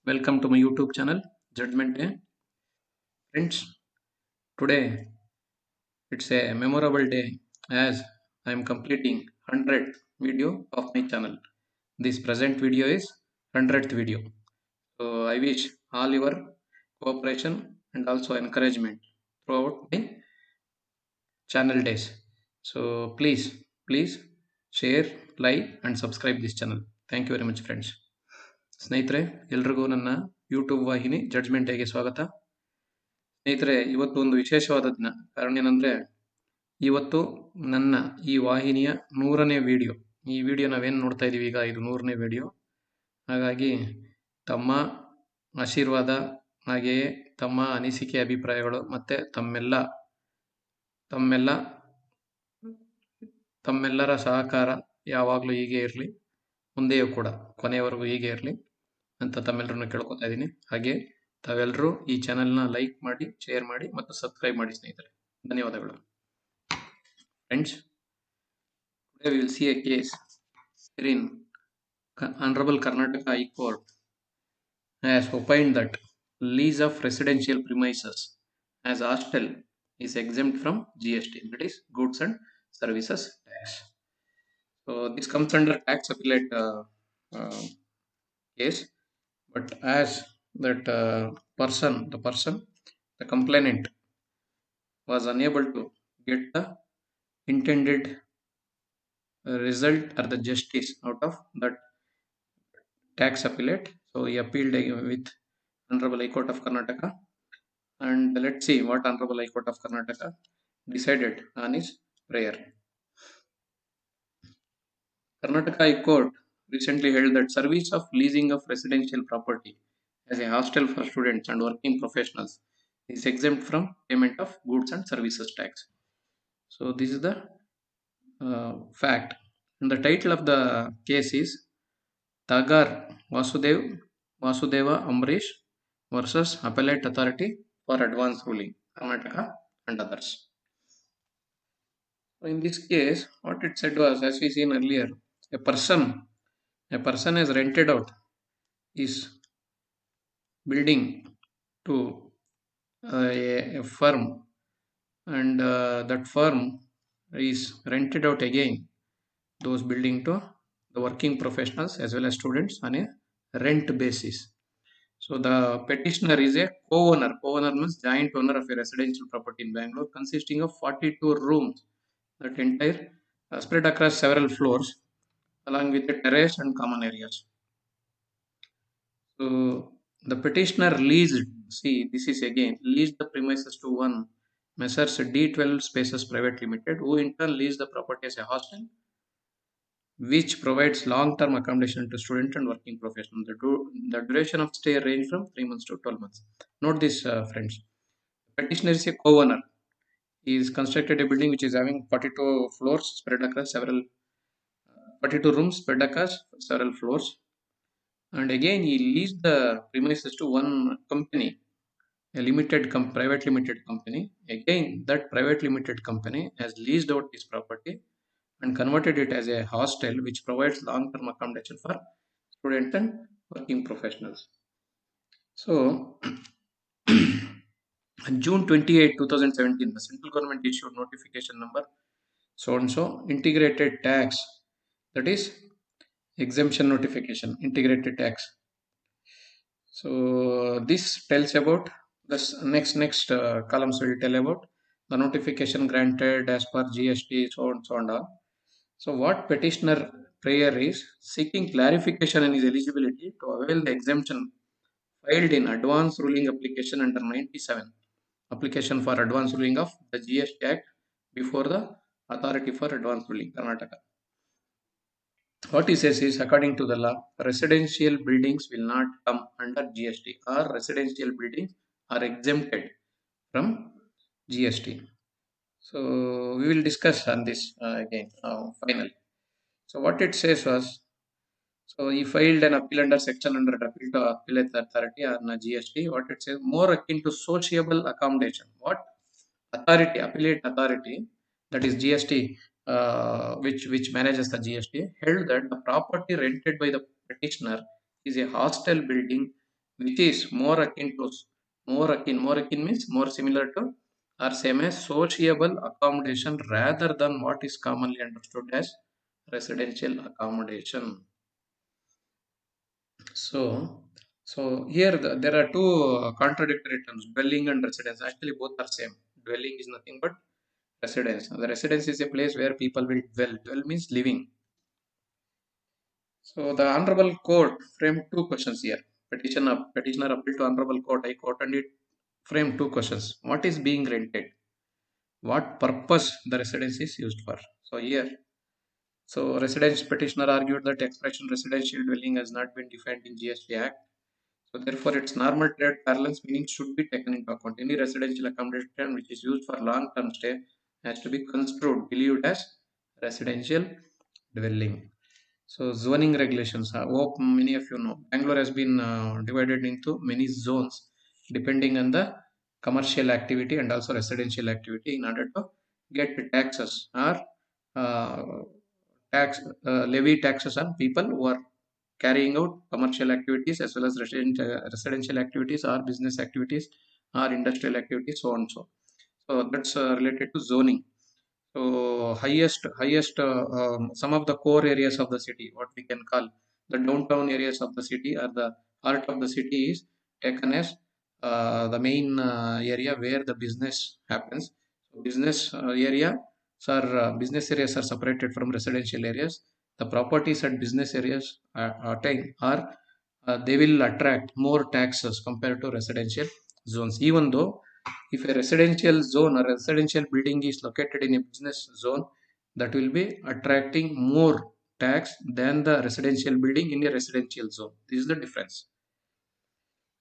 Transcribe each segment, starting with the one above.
Welcome to my YouTube channel, Judgment Day. Friends, today it's a memorable day as I am completing 100th video of my channel. This present video is 100th video. So I wish all your cooperation and also encouragement throughout my channel days. So please share, like and subscribe this channel. Thank you very much friends. ಸ್ನೇಹಿತರೆ ಎಲ್ರಿಗೂ ನನ್ನ YouTube ವಾಹಿನಿ judgment ಡೇಗೆ ಸ್ವಾಗತ. ಸ್ನೇಹಿತರೆ, ಇವತ್ತು ಒಂದು ವಿಶೇಷವಾದ ದಿನ. ಕಾರಣ ಏನಂದ್ರೆ ಇವತ್ತು ನನ್ನ ಈ ವಾಹಿನಿಯ 100ನೇ ವಿಡಿಯೋ. ಈ ವಿಡಿಯೋ ನಾವೇನು ನೋಡ್ತಾ ಇದೀವಿ ಈಗ, ಇದು 100ನೇ ವಿಡಿಯೋ. ಹಾಗಾಗಿ ತಮ್ಮ ಆಶೀರ್ವಾದ, ಹಾಗೆಯೇ ತಮ್ಮ ಅನಿಸಿಕೆ, ಅಭಿಪ್ರಾಯಗಳು ಮತ್ತೆ ತಮ್ಮೆಲ್ಲರ ಸಹಕಾರ ಯಾವಾಗಲೂ ಹೀಗೆ ಇರಲಿ, ಮುಂದೆಯೂ ಕೂಡ ಕೊನೆಯವರೆಗೂ ಹೀಗೆ ಇರಲಿ ಅಂತ ತಮ್ಮೆಲ್ಲರನ್ನು ಕೇಳ್ಕೊತಾ ಇದ್ದೀನಿ. ಹಾಗೆ ತಾವೆಲ್ಲರೂ ಈ ಚಾನೆಲ್ನ ಲೈಕ್ ಮಾಡಿ, ಶೇರ್ ಮಾಡಿ ಮತ್ತು ಸಬ್ಸ್ಕ್ರೈಬ್ ಮಾಡಿ ಸ್ನೇಹಿತರೆ. ಧನ್ಯವಾದಗಳು. Friends, today we will see a case wherein Honorable Karnataka High Court has opined that lease of residential premises as hostel is exempt from GST, that is goods and services tax. So this comes under tax appellate case, but as that the complainant was unable to get the intended result or the justice out of that tax appellate, so he appealed with Honorable High Court of Karnataka, and let's see what Honorable High Court of Karnataka decided on his prayer. Karnataka High Court recently held that service of leasing of residential property as a hostel for students and working professionals is exempt from payment of goods and services tax. So this is the fact. And the title of the case is Taghar Vasudeva Ambrish versus Appellate Authority for Advance Ruling, Karnataka and others. So in this case, what it said was, as we seen earlier, a person has rented out his building to a firm, and that firm is rented out again those building to the working professionals as well as students on a rent basis. So the petitioner is a co-owner. Co-owner means joint owner of a residential property in Bangalore consisting of 42 rooms, that entire spread across several floors along with the terrace and common areas. So the petitioner leased, see this is again, leased the premises to one Messrs D12 Spaces Private Limited, who in turn leased the property as a hostel which provides long-term accommodation to student and working professionals. The duration of stay range from 3 months to 12 months. Note this friends, petitioner is a co-owner. He is constructed a building which is having 42 floors spread across 42 rooms spread across several floors, and again he leased the premises to one company, a private limited company. Again that private limited company has leased out his property and converted it as a hostel which provides long-term accommodation for students and working professionals. So on June 28, 2017, the central government issued notification number so integrated tax, that is exemption notification, integrated tax. So this tells about this next columns will tell about the notification granted as per GST, so and all. So what petitioner prayer is seeking clarification in his eligibility to avail the exemption filed in advance ruling application under 97, application for advance ruling of the GST Act before the Authority for Advance Ruling, Karnataka. What he says is, according to the law, residential buildings will not come under GST, or residential buildings are exempted from GST. So we will discuss on this again finally. So what it says was, so he filed an appeal under section under appeal to Appellate Authority on GST. What it says, more akin to sociable accommodation. What authority, Appellate Authority, that is GST, which manages the GST, held that the property rented by the petitioner is a hostel building which is more akin means more similar to or same as sociable accommodation rather than what is commonly understood as residential accommodation. So, so here there are two contradictory terms, dwelling and residence. Actually, both are same. Dwelling is nothing but residence. The residence is a place where people will dwell. Dwell means living. So the Honorable Court framed two questions here. Petitioner appealed to Honorable Court, High Court, and it framed two questions. What is being rented? What purpose the residence is used for? So here, so residence petitioner argued that expression residential dwelling has not been defined in GST Act. So therefore, its normal trade parlance meaning should be taken into account. Any residential accommodation which is used for long-term stay has to be construed, believed as residential dwelling. So zoning regulations. I hope many of you know. Bangalore has been divided into many zones depending on the commercial activity and also residential activity in order to get taxes or uh, tax levy taxes on people who are carrying out commercial activities as well as residential activities or business activities or industrial activities, so on and so. So that's related to zoning. So highest some of the core areas of the city, what we can call the downtown areas of the city or the heart of the city is taken as the main area where the business happens. So business areas are separated from residential areas. The properties at business areas are they will attract more taxes compared to residential zones, even though if a residential zone or residential building is located in a business zone, that will be attracting more tax than the residential building in a residential zone. This is the difference.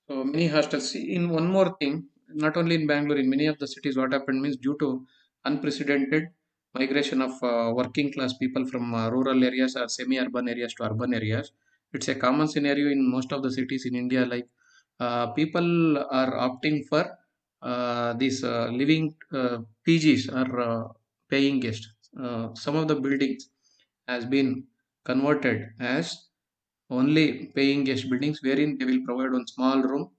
So many hostels. In one more thing, not only in Bangalore, in many of the cities, what happened means due to unprecedented migration of working class people from rural areas or semi-urban areas to urban areas. It's a common scenario in most of the cities in India. Like people are opting for these living PGs or paying guests. Some of the buildings has been converted as only paying guest buildings wherein they will provide one small room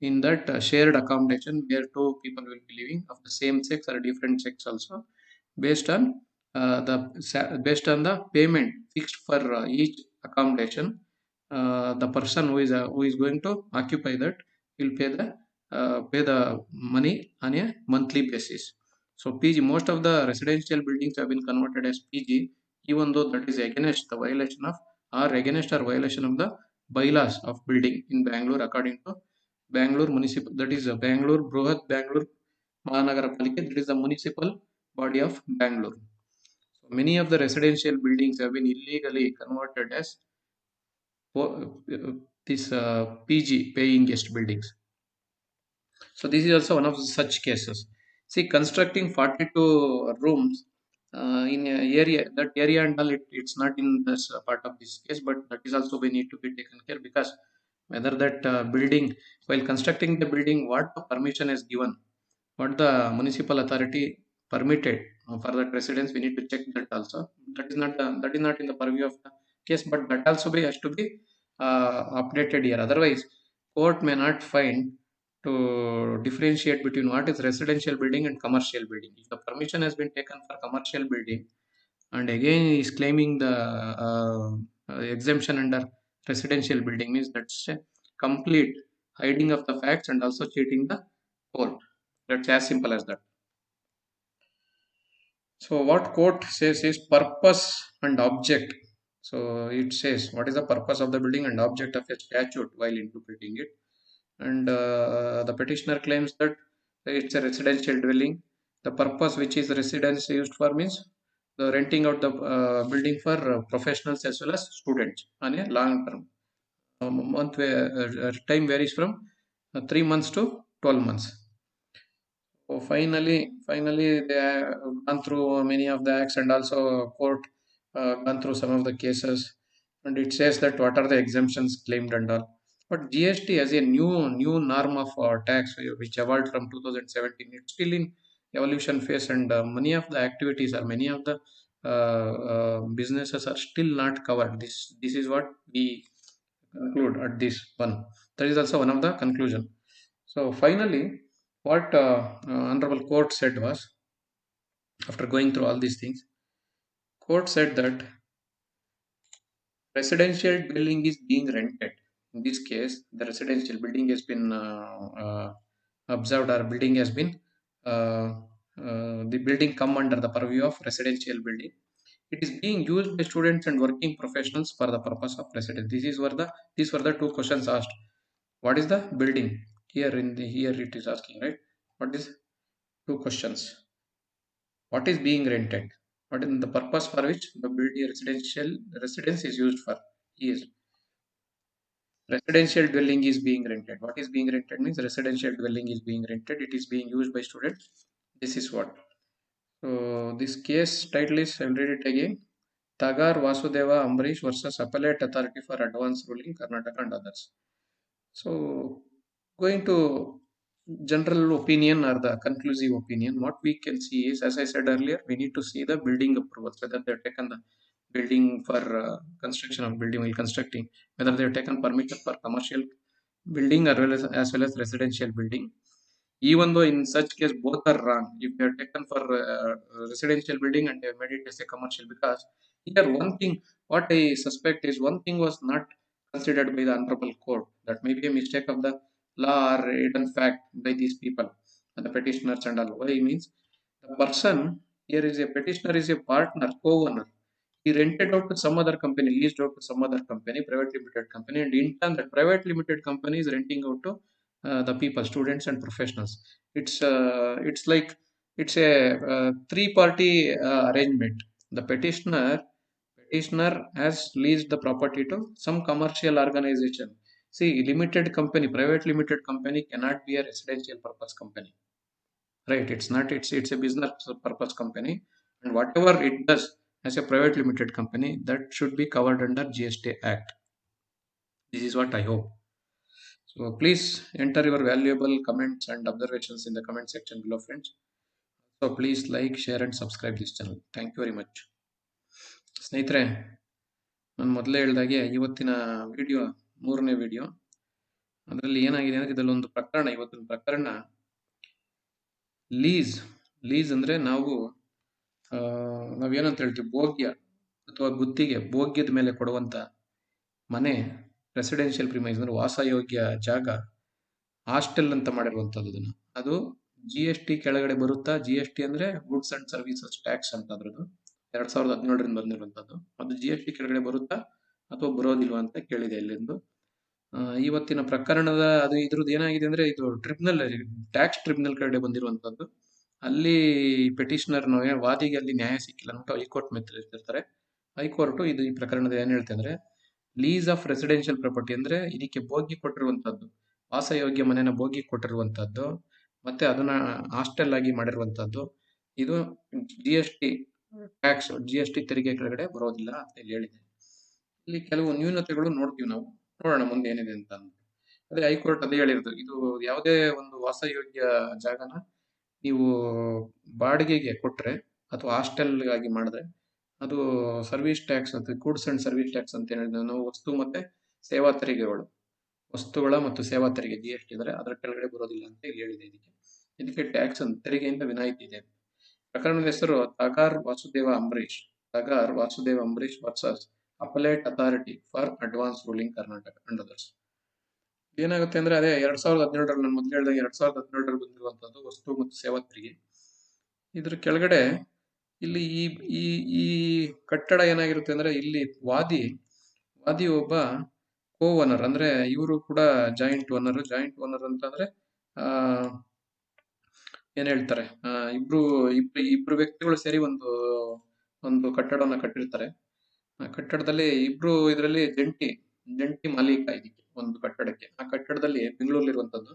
in that shared accommodation where two people will be living of the same sex or different sex also based on based on the payment fixed for each accommodation. The person who is going to occupy that will pay the money on a monthly basis. So PG, most of the residential buildings have been converted as PG, even though that is against the violation of or against or violation of the bylaws of building in Bangalore according to Bangalore municipal, that is Bangalore Bruhat Bangalore Mahanagarapalika, that is the municipal body of Bangalore. So many of the residential buildings have been illegally converted as these PG paying guest buildings. So this is also one of such cases. See, constructing 42 rooms in a area, that area and all, it's not in this part of this case, but that is also we need to be taken care because whether that building, while constructing the building, what permission is given, what the municipal authority permitted for that residence, we need to check that also. That is not in the purview of the case, but that also has to be updated here. Otherwise, court may not find to differentiate between what is residential building and commercial building. If the permission has been taken for commercial building and again is claiming the exemption under residential building, means that's a complete hiding of the facts and also cheating the court. That's as simple as that. So what court says is purpose and object. So it says what is the purpose of the building and object of a statute while interpreting it. And the petitioner claims that it's a residential dwelling. The purpose which is residence used for means the renting out the building for professionals as well as students on a long term. Time varies from 3 months to 12 months. So finally, they have gone through many of the acts and also court gone through some of the cases, and it says that what are the exemptions claimed and all. But GST as a new norm of tax which evolved from 2017, it's still in evolution phase, and many of the activities or many of the businesses are still not covered. This is what we conclude at this one. That is also one of the conclusion. So finally, what honorable court said was, after going through all these things, court said that residential building is being rented. In this case, the residential building has been observed, or building has been uh, the building come under the purview of residential building. It is being used by students and working professionals for the purpose of residence. These were the two questions asked. What is the building? Here it is asking, right? What is two questions? What is being rented? What is the purpose for which the building residential residence is used for? Is residential dwelling is being rented. What is being rented means residential dwelling is being rented. It is being used by students. This is what. So this case title is, I will read it again. Taghar, Vasudeva, Ambrish versus Appellate Authority for Advance Ruling, Karnataka and others. So going to general opinion or the conclusive opinion, what we can see is, as I said earlier, we need to see the building approvals, whether they've taken the building for construction of building while constructing, whether they've taken permission for commercial building as well as residential building. Even though in such case both are wrong, if they are taken for residential building and they have made it as a commercial, because here one thing, what I suspect is, one thing was not considered by the honorable court, that may be a mistake of the law or hidden fact by these people and the petitioners and all. Why means, the person here is a petitioner, is a partner, co-owner. He rented out to some other company, leased out to some other company, private limited company, and in turn that private limited company is renting out to the people, students and professionals. It's like it's a three-party arrangement. The petitioner has leased the property to some commercial organization. See, limited company, private limited company cannot be a residential purpose company, right? It's not. It's a business purpose company, and whatever it does as a private limited company, that should be covered under GST Act. This is what I hope. So please enter your valuable comments and observations in the comment section below, friends. So please like, share, and subscribe this channel. Thank you very much. ಸ್ನೇಹಿತರೆ, ನಾನು ಮೊದಲೇ ಹೇಳಿದಾಗೆ ಇವತ್ತಿನ video 3ನೇ video. ಅದರಲ್ಲಿ ಏನಾಗಿದೆ ಅಂದರೆ, ಇದರಲ್ಲೊಂದು ಪ್ರಕರಣ, ಇವತ್ತಿನ ಪ್ರಕರಣ ಲೀಸ್ ಅಂದರೆ ನಾವೇನಂತ ಹೇಳ್ತೀವಿ, ಭೋಗ್ಯ ಅಥವಾ ಗುತ್ತಿಗೆ, ಭೋಗ್ಯದ ಮೇಲೆ ಕೊಡುವಂತ ಮನೆ, ರೆಸಿಡೆನ್ಷಿಯಲ್ ಪ್ರಿಮೈಸ್ ಅಂದ್ರೆ ವಾಸಯೋಗ್ಯ ಜಾಗ, ಹಾಸ್ಟೆಲ್ ಅಂತ ಮಾಡಿರುವಂತದ್ದು. ಅದು GST ಕೆಳಗಡೆ ಬರುತ್ತಾ? GST ಅಂದ್ರೆ ಗೂಡ್ಸ್ ಅಂಡ್ ಸರ್ವಿಸಸ್ ಟ್ಯಾಕ್ಸ್ ಅಂತ, ಅದ್ರದ್ದು 2017ರಿಂದ ಬಂದಿರುವಂತದ್ದು. ಅದು GST ಕೆಳಗಡೆ ಬರುತ್ತಾ ಅಥವಾ ಬರೋದಿಲ್ವಾ ಅಂತ ಕೇಳಿದೆ ಇಲ್ಲಿಂದು. ಇವತ್ತಿನ ಪ್ರಕರಣದ ಇದ್ರದ್ದು ಏನಾಗಿದೆ ಅಂದ್ರೆ, ಇದು ಟ್ರಿಬ್ಯುನಲ್, ಟ್ಯಾಕ್ಸ್ ಟ್ರಿಬ್ಯುನಲ್ ಕೆಳಗಡೆ ಬಂದಿರುವಂತದ್ದು. ಅಲ್ಲಿ ಪೆಟಿಷನರ್ ವಾದಿಗೆ ಅಲ್ಲಿ ನ್ಯಾಯ ಸಿಕ್ಕಿಲ್ಲ ಅಂತ ಹೈಕೋರ್ಟ್ ಮೆತ್ತಿರ್ತಾರೆ. ಹೈಕೋರ್ಟ್ ಈ ಪ್ರಕರಣದ ಏನ್ ಹೇಳ್ತೆ ಅಂದ್ರೆ, ಲೀಸ್ ಆಫ್ ರೆಸಿಡೆನ್ಷಿಯಲ್ ಪ್ರಾಪರ್ಟಿ ಅಂದ್ರೆ ಇದಕ್ಕೆ ಬೋಗಿ ಕೊಟ್ಟಿರುವಂತದ್ದು, ವಾಸಯೋಗ್ಯ ಮನೆನ ಬೋಗಿ ಕೊಟ್ಟಿರುವಂತದ್ದು, ಮತ್ತೆ ಅದನ್ನ ಹಾಸ್ಟೆಲ್ ಆಗಿ ಮಾಡಿರುವಂತದ್ದು, ಇದು GST ಟ್ಯಾಕ್ಸ್, GST ತೆರಿಗೆ ಕೆಳಗಡೆ ಬರೋದಿಲ್ಲ ಅಂತ ಹೇಳಿದೆ. ಇಲ್ಲಿ ಕೆಲವು ನ್ಯೂನತೆಗಳು ನೋಡ್ತೀವಿ ನಾವು, ನೋಡೋಣ ಮುಂದೆ ಏನಿದೆ ಅಂತ. ಅದೇ ಹೈಕೋರ್ಟ್ ಅದೇ ಹೇಳಿರೋದು, ಇದು ಯಾವುದೇ ಒಂದು ವಾಸಯೋಗ್ಯ ಜಾಗನ ನೀವು ಬಾಡಿಗೆಗೆ ಕೊಟ್ರೆ ಅಥವಾ ಹಾಸ್ಟೆಲ್ ಆಗಿ ಮಾಡಿದ್ರೆ, ಅದು ಸರ್ವಿಸ್ ಟ್ಯಾಕ್ಸ್ ಅಂತ, ಗೂಡ್ಸ್ ಅಂಡ್ ಸರ್ವಿಸ್ ಟ್ಯಾಕ್ಸ್ ಅಂತ ಹೇಳಿದ್ರೆ, ನಾವು ವಸ್ತು ಮತ್ತೆ ಸೇವಾ ತೆರಿಗೆಗಳು, ವಸ್ತುಗಳ ಮತ್ತು ಸೇವಾ ತೆರಿಗೆ GST ಅಂದ್ರೆ ಅದರ ಕೆಳಗಡೆ ಬರೋದಿಲ್ಲ ಅಂತ ಹೇಳಿದೆ. ಇದಕ್ಕೆ ಟ್ಯಾಕ್ಸ್ ಅಂತ, ತೆರಿಗೆಯಿಂದ ವಿನಾಯಿತಿ ಇದೆ. ಪ್ರಕರಣದ ಹೆಸರು Thagar Vasudeva Ambrish. Thagar Vasudeva Ambrish versus appellate authority for advance ruling Karnataka and others. ಏನಾಗುತ್ತೆ ಅಂದ್ರೆ, ಅದೇ 2017ರಲ್ಲಿ ನಾನು ಮೊದಲು ಹೇಳಿದಾಗ 2017ರಲ್ಲಿ ಬಂದಿರುವಂತದ್ದು ವಸ್ತು ಮತ್ತು ಸೇವಾ ತೆರಿಗೆ. ಇದ್ರ ಕೆಳಗಡೆ ಇಲ್ಲಿ ಈ ಕಟ್ಟಡ ಏನಾಗಿರುತ್ತೆ ಅಂದ್ರೆ, ಇಲ್ಲಿ ವಾದಿ ಒಬ್ಬ ಕೋ ಓನರ್, ಅಂದ್ರೆ ಇವರು ಕೂಡ ಜಾಯಿಂಟ್ ಓನರ್ ಅಂತಂದ್ರೆ ಏನ್ ಹೇಳ್ತಾರೆ, ಇಬ್ರು ವ್ಯಕ್ತಿಗಳು ಸೇರಿ ಒಂದು ಕಟ್ಟಡವನ್ನ ಕಟ್ಟಿರ್ತಾರೆ. ಆ ಕಟ್ಟಡದಲ್ಲಿ ಇಬ್ರು ಇದರಲ್ಲಿ ಜಂಟಿ ಮಾಲೀಕ ಇದಕ್ಕೆ, ಒಂದು ಕಟ್ಟಡಕ್ಕೆ. ಆ ಕಟ್ಟಡದಲ್ಲಿ ಬೆಂಗಳೂರಲ್ಲಿರುವಂತದ್ದು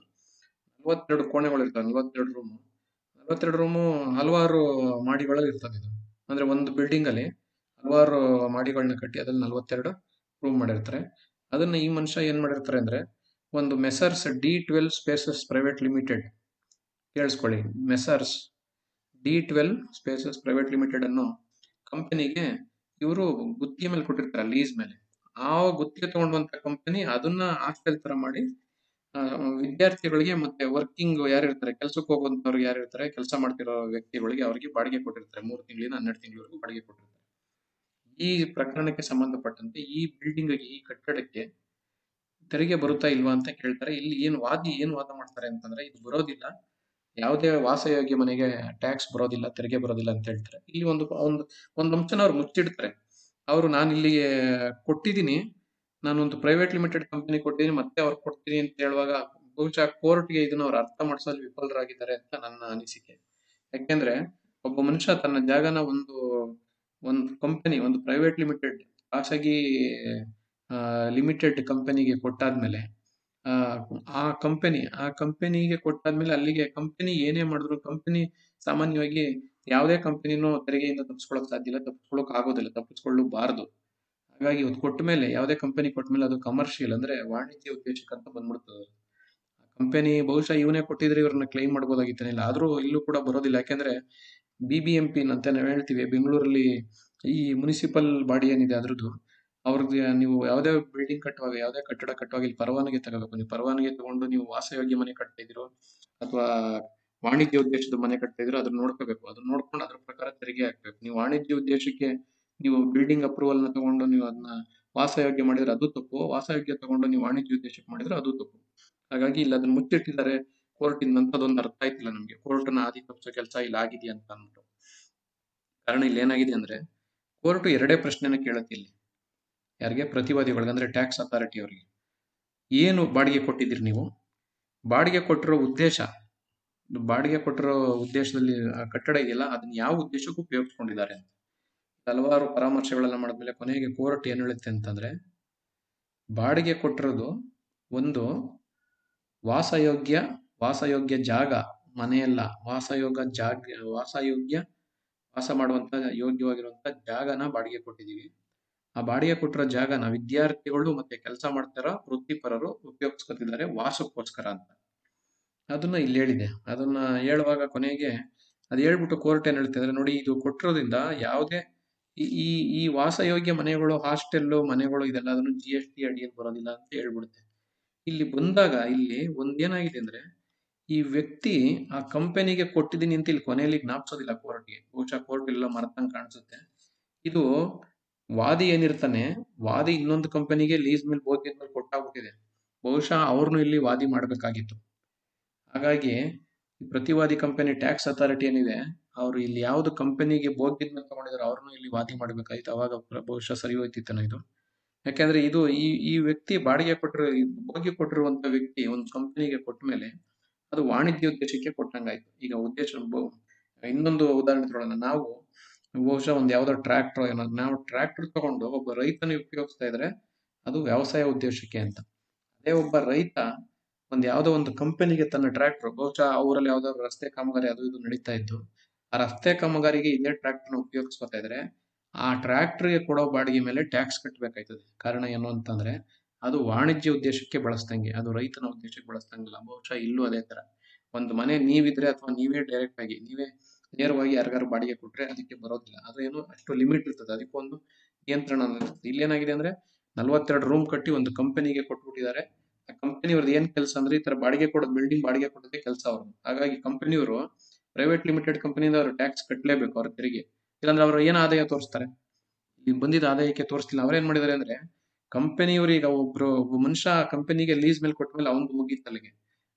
42 ಕೋಣೆಗಳು ಇರ್ತವೆ, 42 ರೂಮು ಹಲವಾರು ಮಾಡಿಗಳಲ್ಲಿ ಇರ್ತದೆ. ಇದು ಅಂದ್ರೆ ಒಂದು ಬಿಲ್ಡಿಂಗ್ ಅಲ್ಲಿ ಹಲವಾರು ಮಾಡಿಗಳನ್ನ ಕಟ್ಟಿ ಅದ್ರಲ್ಲಿ 42 ರೂಮ್ ಮಾಡಿರ್ತಾರೆ. ಅದನ್ನ ಈ ಮನುಷ್ಯ ಏನ್ ಮಾಡಿರ್ತಾರೆ ಅಂದ್ರೆ, ಒಂದು Messrs D12 spaces private limited, ಕೇಳಿಸ್ಕೊಳ್ಳಿ, Messrs D12 spaces private limited ಅನ್ನೋ ಕಂಪನಿಗೆ ಇವರು ಗುತ್ತಿಗೆ ಮೇಲೆ ಕೊಟ್ಟಿರ್ತಾರೆ, ಲೀಸ್ ಮೇಲೆ. ಆ ಗುತ್ತಿಗೆ ತಗೊಂಡಂತ ಕಂಪನಿ ಅದನ್ನ ಹಾಸ್ಟೆಲ್ ತರ ಮಾಡಿ ವಿದ್ಯಾರ್ಥಿಗಳಿಗೆ ಮತ್ತೆ ವರ್ಕಿಂಗ್ ಯಾರು ಇರ್ತಾರೆ, ಕೆಲ್ಸಕ್ಕೆ ಹೋಗುವಂತವ್ರು ಯಾರು ಇರ್ತಾರೆ, ಕೆಲಸ ಮಾಡ್ತಿರೋ ವ್ಯಕ್ತಿಗಳಿಗೆ ಅವರಿಗೆ ಬಾಡಿಗೆ ಕೊಟ್ಟಿರ್ತಾರೆ. 3 ತಿಂಗಳಿಂದ 12 ತಿಂಗಳವರೆಗೂ ಬಾಡಿಗೆ ಕೊಟ್ಟಿರ್ತಾರೆ. ಈ ಪ್ರಕರಣಕ್ಕೆ ಸಂಬಂಧಪಟ್ಟಂತೆ ಈ ಬಿಲ್ಡಿಂಗ್ ಈ ಕಟ್ಟಡಕ್ಕೆ ತೆರಿಗೆ ಬರುತ್ತಾ ಇಲ್ವಾ ಅಂತ ಕೇಳ್ತಾರೆ. ಇಲ್ಲಿ ಏನು ವಾದ ಮಾಡ್ತಾರೆ ಅಂತಂದ್ರೆ ಇದು ಬರೋದಿಲ್ಲ, ಯಾವುದೇ ವಾಸಯೋಗ್ಯ ಮನೆಗೆ ಟ್ಯಾಕ್ಸ್ ಬರೋದಿಲ್ಲ, ತೆರಿಗೆ ಬರೋದಿಲ್ಲ ಅಂತ ಹೇಳ್ತಾರೆ. ಇಲ್ಲಿ ಒಂದು ಅಂಶನ ಅವ್ರು ಮುಚ್ಚಿಡ್ತಾರೆ. ನಾನು ಇಲ್ಲಿಗೆ ಕೊಟ್ಟಿದ್ದೀನಿ, ನಾನೊಂದು ಪ್ರೈವೇಟ್ ಲಿಮಿಟೆಡ್ ಕಂಪನಿ ಕೊಟ್ಟಿದ್ದೀನಿ, ಮತ್ತೆ ಅವ್ರು ಕೊಡ್ತೀನಿ ಅಂತ ಹೇಳುವಾಗ ಬಹುಶಃ ಕೋರ್ಟ್ಗೆ ಇದನ್ನ ಅವ್ರು ಅರ್ಥ ಮಾಡಿಸಲು ವಿಫಲರಾಗಿದ್ದಾರೆ ಅಂತ ನನ್ನ ಅನಿಸಿಕೆ. ಯಾಕೆಂದ್ರೆ ಒಬ್ಬ ಮನುಷ್ಯ ತನ್ನ ಜಾಗನ ಒಂದು ಕಂಪನಿ, ಒಂದು ಪ್ರೈವೇಟ್ ಲಿಮಿಟೆಡ್ ಖಾಸಗಿ ಲಿಮಿಟೆಡ್ ಕಂಪನಿಗೆ ಕೊಟ್ಟಾದ್ಮೇಲೆ ಆ ಕಂಪನಿಗೆ ಕೊಟ್ಟಾದ್ಮೇಲೆ ಅಲ್ಲಿಗೆ ಕಂಪನಿ ಏನೇ ಮಾಡಿದ್ರು ಕಂಪನಿ ಸಾಮಾನ್ಯವಾಗಿ ಯಾವುದೇ ಕಂಪನಿನೂ ತೆರಿಗೆಯಿಂದ ತಪ್ಪಿಸ್ಕೊಳ್ಳೋಕೆ ಸಾಧ್ಯ ಇಲ್ಲ, ತಪ್ಪಿಸ್ಕೊಳ್ಳೋಕೆ ಆಗೋದಿಲ್ಲ, ತಪ್ಪಿಸ್ಕೊಳ್ಳಬಾರದು. ಹಾಗಾಗಿ ಇವತ್ತು ಕೊಟ್ಟ ಮೇಲೆ ಯಾವುದೇ ಕಂಪನಿ ಕೊಟ್ಟ ಮೇಲೆ ಅದು ಕಮರ್ಷಿಯಲ್ ಅಂದ್ರೆ ವಾಣಿಜ್ಯ ಉದ್ದೇಶಕ್ಕಂತ ಬಂದ್ಬಿಡ್ತದೆ. ಕಂಪನಿ ಬಹುಶಃ ಇವನೇ ಕೊಟ್ಟಿದ್ರೆ ಇವ್ರನ್ನ ಕ್ಲೈಮ್ ಮಾಡ್ಬೋದಾಗಿತ್ತೇನಿಲ್ಲ, ಆದ್ರೂ ಇಲ್ಲೂ ಕೂಡ ಬರೋದಿಲ್ಲ. ಯಾಕೆಂದ್ರೆ BBMP ಅಂತ ನಾವು ಹೇಳ್ತೀವಿ ಬೆಂಗಳೂರಲ್ಲಿ, ಈ ಮುನಿಸಿಪಲ್ ಬಾಡಿ ಏನಿದೆ ಅದ್ರದ್ದು, ಅವ್ರಿಗೆ ನೀವು ಯಾವುದೇ ಬಿಲ್ಡಿಂಗ್ ಕಟ್ಟುವಾಗ, ಯಾವುದೇ ಕಟ್ಟಡ ಕಟ್ಟುವಾಗ ಇಲ್ಲಿ ಪರವಾನಗಿ ತಗೋಬೇಕು. ನೀವು ಪರವಾನಗಿ ತಗೊಂಡು ನೀವು ವಾಸಯೋಗ್ಯ ಮನೆ ಕಟ್ತಾ ಇದ್ದೀರೋ ಅಥವಾ ವಾಣಿಜ್ಯ ಉದ್ದೇಶದ ಮನೆ ಕಟ್ತಾ ಇದ್ದೀರೋ ಅದನ್ನ ನೋಡ್ಕೋಬೇಕು. ಅದನ್ನ ನೋಡ್ಕೊಂಡು ಅದ್ರ ಪ್ರಕಾರ ತೆರಿಗೆ ಹಾಕ್ಬೇಕು. ನೀವು ವಾಣಿಜ್ಯ ಉದ್ದೇಶಕ್ಕೆ ನೀವು ಬಿಲ್ಡಿಂಗ್ ಅಪ್ರೂವಲ್ ನ ತಗೊಂಡು ನೀವು ಅದನ್ನ ವಾಸಯೋಗ್ಯ ಮಾಡಿದ್ರೆ ಅದು ತಪ್ಪು, ವಾಸಯೋಗ್ಯ ತಗೊಂಡು ನೀವು ವಾಣಿಜ್ಯ ಉದ್ದೇಶಕ್ಕೆ ಮಾಡಿದ್ರೆ ಅದು ತಪ್ಪು. ಹಾಗಾಗಿ ಇಲ್ಲಿ ಅದನ್ನ ಮುಚ್ಚಿಟ್ಟಿದ್ದಾರೆ ಕೋರ್ಟ್ ಇಂದ ಅಂತ ಅದೊಂದು ಅರ್ಥ ಆಯ್ತಿಲ್ಲ ನಮ್ಗೆ. ಕೋರ್ಟ್ನ ಆದಿ ತಪ್ಪಿಸೋ ಕೆಲಸ ಇಲ್ಲಿ ಆಗಿದೆ ಅಂತ ಅಂದ್ಬಿಟ್ಟು. ಕಾರಣ ಇಲ್ಲಿ ಏನಾಗಿದೆ ಅಂದ್ರೆ ಕೋರ್ಟ್ ಎರಡೇ ಪ್ರಶ್ನೆನ ಕೇಳುತ್ತೆ ಇಲ್ಲಿ, ಯಾರಿಗೆ? ಪ್ರತಿವಾದಿಗಳಿಗೆ, ಅಂದ್ರೆ ಟ್ಯಾಕ್ಸ್ ಅಥಾರಿಟಿ ಅವರಿಗೆ. ಏನು ಬಾಡಿಗೆ ಕೊಟ್ಟಿದ್ದೀರಿ ನೀವು? ಬಾಡಿಗೆ ಕೊಟ್ಟಿರೋ ಉದ್ದೇಶ, ಬಾಡಿಗೆ ಕೊಟ್ಟಿರೋ ಉದ್ದೇಶದಲ್ಲಿ ಕಟ್ಟಡ ಇದೆಯಲ್ಲ ಅದನ್ನ ಯಾವ ಉದ್ದೇಶಕ್ಕೂ ಉಪಯೋಗಿಸ್ಕೊಂಡಿದ್ದಾರೆ ಅಂತ ಹಲವಾರು ಪರಾಮರ್ಶೆಗಳೆಲ್ಲ ಮಾಡಿದ್ಮೇಲೆ ಕೊನೆಗೆ ಕೋರ್ಟ್ ಏನ್ ಹೇಳುತ್ತೆ ಅಂತಂದ್ರೆ, ಬಾಡಿಗೆ ಕೊಟ್ಟಿರೋದು ಒಂದು ವಾಸಯೋಗ್ಯ ಜಾಗ, ಮನೆಯಲ್ಲ, ವಾಸಯೋಗ್ಯ ವಾಸ ಮಾಡುವಂತ ಯೋಗ್ಯವಾಗಿರುವಂತ ಜಾಗನ ಬಾಡಿಗೆ ಕೊಟ್ಟಿದೀವಿ. ಆ ಬಾಡಿಗೆ ಕೊಟ್ಟಿರೋ ಜಾಗನ ವಿದ್ಯಾರ್ಥಿಗಳು ಮತ್ತೆ ಕೆಲಸ ಮಾಡ್ತಾರ ವೃತ್ತಿಪರರು ಉಪಯೋಗಿಸ್ಕೊತಿದ್ದಾರೆ ವಾಸಕ್ಕೋಸ್ಕರ ಅಂತ ಅದನ್ನ ಇಲ್ಲಿ ಹೇಳಿದೆ. ಅದನ್ನ ಹೇಳುವಾಗ ಕೊನೆಗೆ ಅದು ಹೇಳ್ಬಿಟ್ಟು ಕೋರ್ಟ್ ಏನ್ ಹೇಳ್ತಿದ್ರೆ, ನೋಡಿ ಇದು ಕೊಟ್ಟಿರೋದ್ರಿಂದ ಯಾವುದೇ ಈ ವಾಸಯೋಗ್ಯ ಮನೆಗಳು, ಹಾಸ್ಟೆಲ್ಲು ಮನೆಗಳು ಇದೆಲ್ಲ ಅದನ್ನು GST ಅಡಿಯಲ್ಲಿ ಬರೋದಿಲ್ಲ ಅಂತ ಹೇಳ್ಬಿಡುತ್ತೆ. ಇಲ್ಲಿ ಬಂದಾಗ ಇಲ್ಲಿ ಒಂದೇನಾಗಿದೆ ಅಂದ್ರೆ, ಈ ವ್ಯಕ್ತಿ ಆ ಕಂಪನಿಗೆ ಕೊಟ್ಟಿದ್ದೀನಿ ಅಂತ ಇಲ್ಲಿ ಕೊನೆಯಲ್ಲಿ ಜ್ಞಾಪಿಸೋದಿಲ್ಲ ಕೋರ್ಟ್ಗೆ. ಬಹುಶಃ ಕೋರ್ಟ್ ಎಲ್ಲ ಮರ್ತಂಗ್ ಕಾಣಿಸುತ್ತೆ. ಇದು ವಾದಿ ಏನಿರ್ತಾನೆ, ವಾದಿ ಇನ್ನೊಂದು ಕಂಪನಿಗೆ ಲೀಸ್ ಮೇಲೆ ಬೋದ್ಯದ ಮೇಲೆ ಕೊಟ್ಟಾಗ್ಬಿಟ್ಟಿದೆ. ಬಹುಶಃ ಅವ್ರನ್ನು ಇಲ್ಲಿ ವಾದಿ ಮಾಡ್ಬೇಕಾಗಿತ್ತು. ಹಾಗಾಗಿ ಪ್ರತಿವಾದಿ ಕಂಪನಿ ಟ್ಯಾಕ್ಸ್ ಅಥಾರಿಟಿ ಏನಿದೆ, ಅವ್ರು ಇಲ್ಲಿ ಯಾವ್ದು ಕಂಪನಿಗೆ ಬೋದ್ಯದ ಮೇಲೆ ತಗೊಂಡಿದ್ದಾರೆ ಅವ್ರನ್ನು ಇಲ್ಲಿ ವಾದಿ ಮಾಡ್ಬೇಕಾಗಿತ್ತು. ಅವಾಗ ಬಹುಶಃ ಸರಿ ಹೋಯ್ತಿತ್ತೇನೋ ಇದು. ಯಾಕಂದ್ರೆ ಇದು ಈ ವ್ಯಕ್ತಿ ಬಾಡಿಗೆ ಕೊಟ್ಟಿರುವಂತ ವ್ಯಕ್ತಿ ಒಂದು ಕಂಪನಿಗೆ ಕೊಟ್ಟ ಮೇಲೆ ಅದು ವಾಣಿಜ್ಯ ಉದ್ದೇಶಕ್ಕೆ ಕೊಟ್ಟಂಗಾಯ್ತು. ಈಗ ಇನ್ನೊಂದು ಉದಾಹರಣೆ ತಗೊಳ್ಳೋಣ. ನಾವು ಬಹುಶಃ ಒಂದು ಯಾವ್ದೋ ಟ್ರ್ಯಾಕ್ಟರ್ ನಾವು ಟ್ರ್ಯಾಕ್ಟರ್ ತಗೊಂಡು ಒಬ್ಬ ರೈತನ ಉಪಯೋಗಿಸ್ತಾ ಇದ್ರೆ ಅದು ವ್ಯವಸಾಯ ಉದ್ದೇಶಕ್ಕೆ ಅಂತ. ಅದೇ ಒಬ್ಬ ರೈತ ಯಾವ್ದೋ ಒಂದು ಕಂಪನಿಗೆ ತನ್ನ ಟ್ರ್ಯಾಕ್ಟರ್, ಬಹುಶಃ ಅವರಲ್ಲಿ ಯಾವ್ದಾದ್ರು ರಸ್ತೆ ಕಾಮಗಾರಿ ಅದು ಇದು ನಡೀತಾ ಇದ್ದು, ಆ ರಸ್ತೆ ಕಾಮಗಾರಿಗೆ ಇದೇ ಟ್ರ್ಯಾಕ್ಟರ್ನ ಉಪಯೋಗಿಸ್ಕೊತಾ ಇದ್ರೆ ಆ ಟ್ರ್ಯಾಕ್ಟರ್ಗೆ ಕೊಡೋ ಬಾಡಿಗೆ ಮೇಲೆ ಟ್ಯಾಕ್ಸ್ ಕಟ್ಟಬೇಕಾಯ್ತದೆ. ಕಾರಣ ಏನು ಅಂತಂದ್ರೆ ಅದು ವಾಣಿಜ್ಯ ಉದ್ದೇಶಕ್ಕೆ ಬಳಸ್ದಂಗೆ, ಅದು ರೈತನ ಉದ್ದೇಶಕ್ಕೆ ಬಳಸ್ದಂಗಿಲ್ಲ. ಬಹುಶಃ ಇಲ್ಲೂ ಅದೇ ತರ ಒಂದು ಮನೆ ನೀವಿದ್ರೆ ಅಥವಾ ನೀವೇ ಡೈರೆಕ್ಟ್ ಆಗಿ ನೀವೇ ನೇರವಾಗಿ ಯಾರಿಗಾರು ಬಾಡಿಗೆ ಕೊಟ್ರೆ ಅದಕ್ಕೆ ಬರೋದಿಲ್ಲ. ಅದು ಏನು ಅಷ್ಟು ಲಿಮಿಟ್ ಇರ್ತದೆ, ಅದಕ್ಕೊಂದು ನಿಯಂತ್ರಣ ಇರ್ತದೆ. ಇಲ್ಲೇನಾಗಿದೆ ಅಂದ್ರೆ 42 ರೂಮ್ ಕಟ್ಟಿ ಒಂದು ಕಂಪನಿಗೆ ಕೊಟ್ಬಿಟ್ಟಿದ್ದಾರೆ. ಆ ಕಂಪನಿಯವ್ರದ್ದು ಏನ್ ಕೆಲಸ ಅಂದ್ರೆ ಈ ತರ ಬಾಡಿಗೆ ಕೊಡೋದು, ಬಿಲ್ಡಿಂಗ್ ಬಾಡಿಗೆ ಕೊಡೋದೇ ಕೆಲಸ ಅವ್ರದ್ದು. ಹಾಗಾಗಿ ಕಂಪನಿಯವರು ಪ್ರೈವೇಟ್ ಲಿಮಿಟೆಡ್ ಕಂಪನಿಯಿಂದ ಅವರು ಟ್ಯಾಕ್ಸ್ ಕಟ್ಟಲೇಬೇಕು, ಅವ್ರ ತೆರಿಗೆ. ಇಲ್ಲಾಂದ್ರೆ ಅವ್ರು ಏನ್ ಆದಾಯ ತೋರಿಸ್ತಾರೆ? ಈಗ ಬಂದಿದ್ದ ಆದಾಯಕ್ಕೆ ತೋರಿಸ್ತಿಲ್ಲ. ಅವ್ರೇನ್ ಮಾಡಿದಾರೆ ಅಂದ್ರೆ, ಕಂಪನಿಯವರು ಈಗ ಒಬ್ಬ ಮನುಷ್ಯ ಕಂಪನಿಗೆ ಲೀಸ್ ಮೇಲೆ ಕೊಟ್ಟ ಮೇಲೆ ಅವನು ಮುಗೀತಲ್ಲಿಗೆ,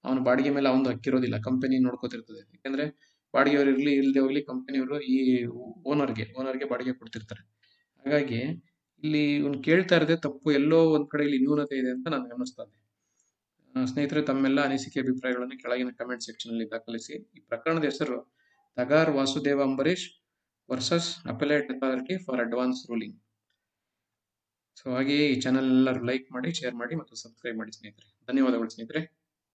ಅವನ ಬಾಡಿಗೆ ಮೇಲೆ ಅವನು ಹಕ್ಕಿರೋದಿಲ್ಲ, ಕಂಪನಿ ನೋಡ್ಕೋತಿರ್ತದೆ. ಯಾಕಂದ್ರೆ ಬಾಡಿಗೆಯವರು ಇರ್ಲಿ ಇಲ್ಲದೆ ಹೋಗ್ಲಿ ಕಂಪನಿಯವರು ಈ ಓನರ್ಗೆ ಬಾಡಿಗೆ ಕೊಡ್ತಿರ್ತಾರೆ. ಹಾಗಾಗಿ ಇಲ್ಲಿ ಇವ್ನು ಕೇಳ್ತಾ ಇರದೆ ತಪ್ಪು, ಎಲ್ಲೋ ಒಂದ್ ಕಡೆ ಇಲ್ಲಿ ನ್ಯೂನತೆ ಇದೆ ಅಂತ ನನಗೆ ಅನ್ನಿಸ್ತದೆ. ಸ್ನೇಹಿತರೆ, ತಮ್ಮೆಲ್ಲ ಅನಿಸಿಕೆ ಅಭಿಪ್ರಾಯಗಳನ್ನು ಕೆಳಗಿನ ಕಮೆಂಟ್ ಸೆಕ್ಷನ್ ಅಲ್ಲಿ ದಾಖಲಿಸಿ. ಈ ಪ್ರಕರಣದ ಹೆಸರು Thagar Vasudeva Ambrish versus appellate authority for advance ruling. So ಹಾಗೆಯೇ ಈ ಚಾನೆಲ್ ಎಲ್ಲರೂ ಲೈಕ್ ಮಾಡಿ, ಶೇರ್ ಮಾಡಿ ಮತ್ತು ಸಬ್ಸ್ಕ್ರೈಬ್ ಮಾಡಿ ಸ್ನೇಹಿತರೆ. ಧನ್ಯವಾದಗಳು ಸ್ನೇಹಿತರೆ.